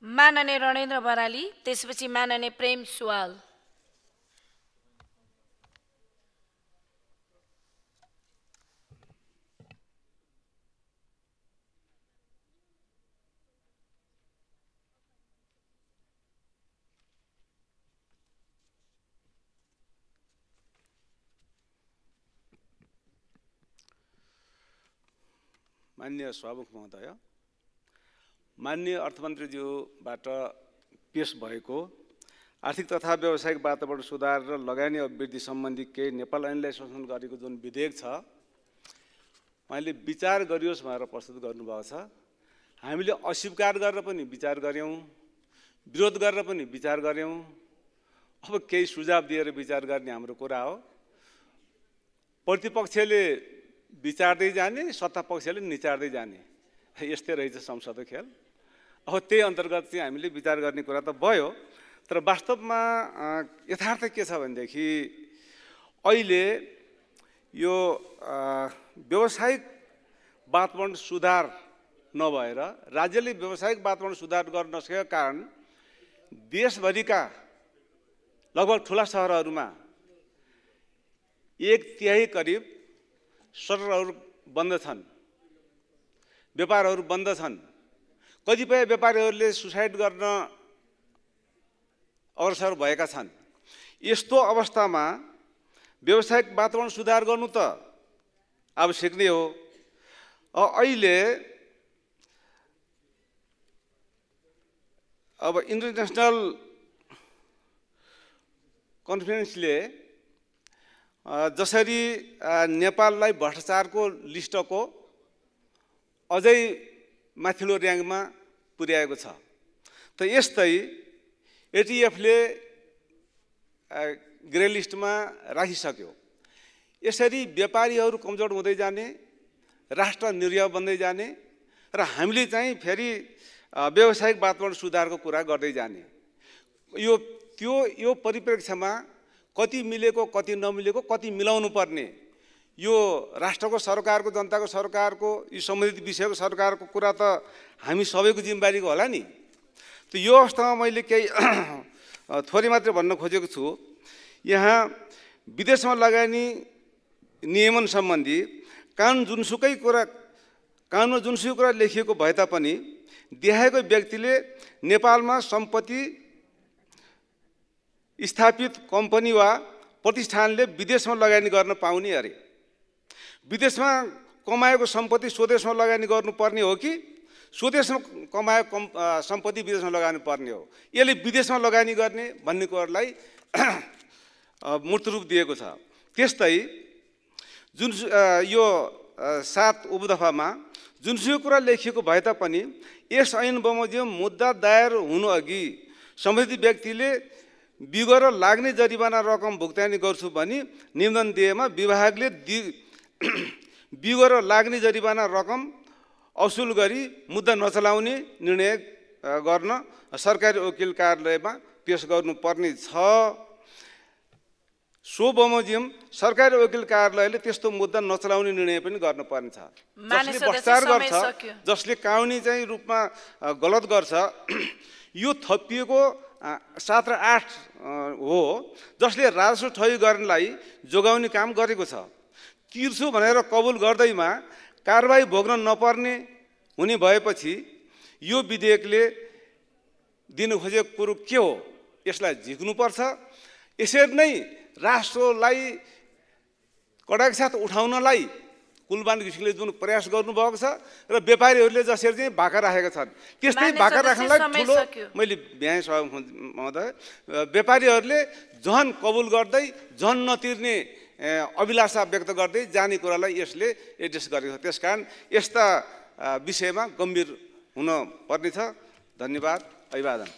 माननीय रणेन्द्र बराली, त्यसपछि माननीय प्रेम सुवाल। माननीय सभामुख महोदय, माननीय अर्थमन्त्रीज्यूबाट पेश भएको आर्थिक तथा व्यावसायिक वातावरण सुधार र लगानी अभिवृद्धि सम्बन्धी केही नेपाल ऐनलाई संशोधन गरेको जुन विधेयक छ, उहाँले विचार गरियोस् भनेर प्रस्तुत गर्नुभएको छ। हामीले अस्वीकार गरेर पनि विचार गऱ्यौँ, विरोध गरेर पनि विचार गऱ्यौँ। अब केही सुझाव दिएर विचार गर्ने हाम्रो कुरा हो। प्रतिपक्षले विचार्दै जाने, सत्तापक्षले निचार्दै जाने, यस्तै रहेछ संसदको खेल। अब त्यही अन्तर्गत चाहिँ हामीले विचार गर्ने कुरा त भयो, तर वास्तवमा यथार्थ के छ भनेदेखि अहिले यो व्यावसायिक वातावरण सुधार नभएर राज्यले व्यावसायिक वातावरण सुधार गर्न नसकेका कारण देशभरिका लगभग ठुला सहरहरूमा 1/3 करिब सटरहरू बन्द छन्, व्यापारहरू बन्द छन्। कतिपय व्यापारीहरूले सुसाइड गर्न अग्रसर भएका छन्। यस्तो अवस्थामा व्यावसायिक वातावरण सुधार गर्नु त आवश्यक नै हो। अहिले अब इन्टरनेसनल कन्फरेन्सले जसरी नेपाललाई भ्रष्टाचारको लिस्टको अझै माथिल्लो र्याङ्कमा पुर्याएको छ, त यस्तै एटिएफले ग्रे लिस्टमा राखिसक्यो। यसरी व्यापारीहरू कमजोर हुँदै जाने, राष्ट्र निर्भर बन्दै जाने र हामीले चाहिँ फेरि व्यावसायिक वातावरण सुधारको कुरा गर्दै जाने। यो परिप्रेक्ष्यमा कति मिलेको, कति नमिलेको, कति मिलाउनु पर्ने, यो राष्ट्रको सरकारको, जनताको सरकारको, यो सम्बन्धित विषयको सरकारको कुरा त हामी सबैको जिम्मेवारीको होला नि। त यो अवस्थामा मैले केही थोरै मात्रै भन्न खोजेको छु। यहाँ विदेशमा लगानी नियमन सम्बन्धी कानुनमा जुनसुकै कुरा लेखिएको भए तापनि देखाएको व्यक्तिले नेपालमा सम्पत्ति स्थापित कम्पनी वा प्रतिष्ठानले विदेशमा लगानी गर्न पाउने अरे। विदेशमा कमाएको सम्पत्ति स्वदेशमा लगानी गर्नुपर्ने हो कि स्वदेशमा कमाएको सम्पत्ति विदेशमा लगानी पर्ने हो? यसले विदेशमा लगानी गर्ने भन्ने कुरालाई मूर्त रूप दिएको छ। त्यस्तै जुन यो 7 उपदफामा जुनसुकै कुरा लेखिएको भए तापनि यस ऐन बमोजिम मुद्दा दायर हुनु अघि सम्बन्धित व्यक्तिले बिगर लाग्ने जरिवाना रकम भुक्तानी गर्छु भनी निवेदन दिएमा विभागले बिगर लाग्ने जरिवाना रकम असुल गरी मुद्दा नचलाउने निर्णय गर्न सरकारी वकिल कार्यालयमा पेश गर्नुपर्ने छ। सो बमोजिम सरकारी वकिल कार्यालयले त्यस्तो मुद्दा नचलाउने निर्णय पनि गर्नुपर्ने छ। जसले भ्रष्टाचार गर्छ, जसले कानुनी चाहिँ रूपमा गलत गर्छ, यो थपिएको 7 र 8 हो, जसले राजस्व ठगी गर्नलाई जोगाउने काम गरेको छ। तिर्छु भनेर कबुल गर्दैमा कारबाही भोग्न नपर्ने हुने भएपछि यो विधेयकले दिनु खोजेको कुरो के हो? यसलाई झिक्नुपर्छ। यसरी नै राष्ट्रलाई कडाका साथ उठाउनलाई कुलमान घिसिङले जुन प्रयास गर्नुभएको छ र व्यापारीहरूले जसरी चाहिँ भाका राखेका छन्, त्यस्तै भाका राख्नलाई ठुलो मैले भ्याएँ सभामुख महोदय। व्यापारीहरूले झन कबुल गर्दै झन नतिर्ने अभिलाषा व्यक्त गर्दै जाने कुरालाई यसले एड्रेस गरेको छ। त्यसकारण यस्ता विषयमा गम्भीर हुन पर्ने छ। धन्यवाद। अभिवादन।